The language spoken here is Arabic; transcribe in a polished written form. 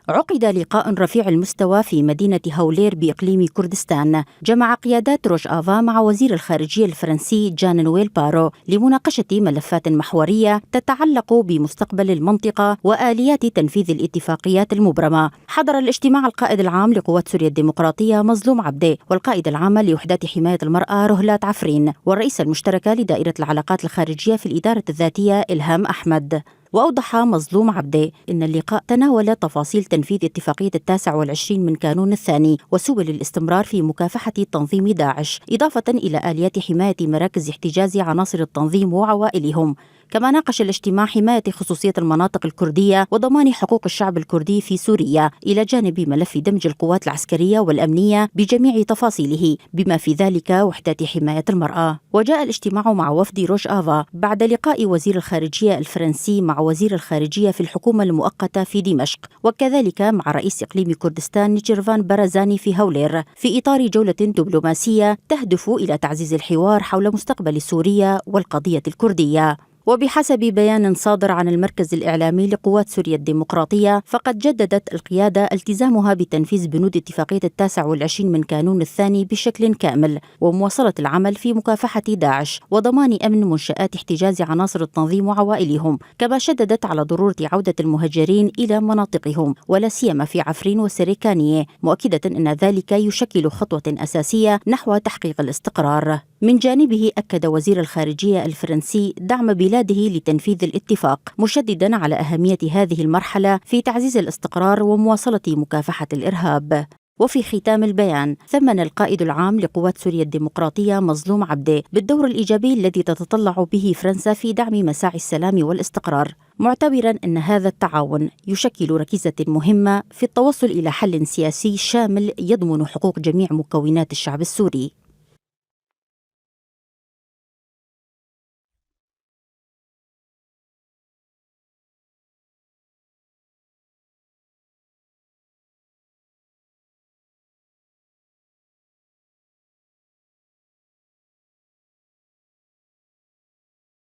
عقد لقاء رفيع المستوى في مدينة هولير بإقليم كردستان جمع قيادات روجافا مع وزير الخارجية الفرنسي جان نويل بارو لمناقشة ملفات محورية تتعلق بمستقبل المنطقة وآليات تنفيذ الاتفاقيات المبرمة. حضر الاجتماع القائد العام لقوات سوريا الديمقراطية مظلوم عبدي، والقائد العام لوحدات حماية المرأة رهلات عفرين، والرئيسة المشتركة لدائرة العلاقات الخارجية في الإدارة الذاتية إلهام أحمد. وأوضح مظلوم عبدي إن اللقاء تناول تفاصيل تنفيذ اتفاقية 29 من كانون الثاني وسبل الاستمرار في مكافحة تنظيم داعش، إضافة إلى آليات حماية مراكز احتجاز عناصر التنظيم وعوائلهم. كما ناقش الاجتماع حماية خصوصية المناطق الكردية وضمان حقوق الشعب الكردي في سوريا، إلى جانب ملف دمج القوات العسكرية والأمنية بجميع تفاصيله بما في ذلك وحدات حماية المرأة. وجاء الاجتماع مع وفد روجافا بعد لقاء وزير الخارجية الفرنسي مع وزير الخارجية في الحكومة المؤقتة في دمشق، وكذلك مع رئيس إقليم كردستان نيتشيرفان بارزاني في هولير، في إطار جولة دبلوماسية تهدف إلى تعزيز الحوار حول مستقبل سوريا والقضية الكردية. وبحسب بيان صادر عن المركز الإعلامي لقوات سوريا الديمقراطية، فقد جددت القيادة التزامها بتنفيذ بنود اتفاقية 29 من كانون الثاني بشكل كامل، ومواصلة العمل في مكافحة داعش وضمان أمن منشآت احتجاز عناصر التنظيم وعوائلهم. كما شددت على ضرورة عودة المهاجرين إلى مناطقهم ولا سيما في عفرين وسريكانية، مؤكدة أن ذلك يشكل خطوة أساسية نحو تحقيق الاستقرار. من جانبه أكد وزير الخارجية الفرنسي دعم بلاده لتنفيذ الاتفاق، مشددا على أهمية هذه المرحلة في تعزيز الاستقرار ومواصلة مكافحة الإرهاب. وفي ختام البيان، ثمن القائد العام لقوات سوريا الديمقراطية مظلوم عبدي بالدور الإيجابي الذي تتطلع به فرنسا في دعم مساعي السلام والاستقرار، معتبرا أن هذا التعاون يشكل ركيزة مهمة في التوصل إلى حل سياسي شامل يضمن حقوق جميع مكونات الشعب السوري.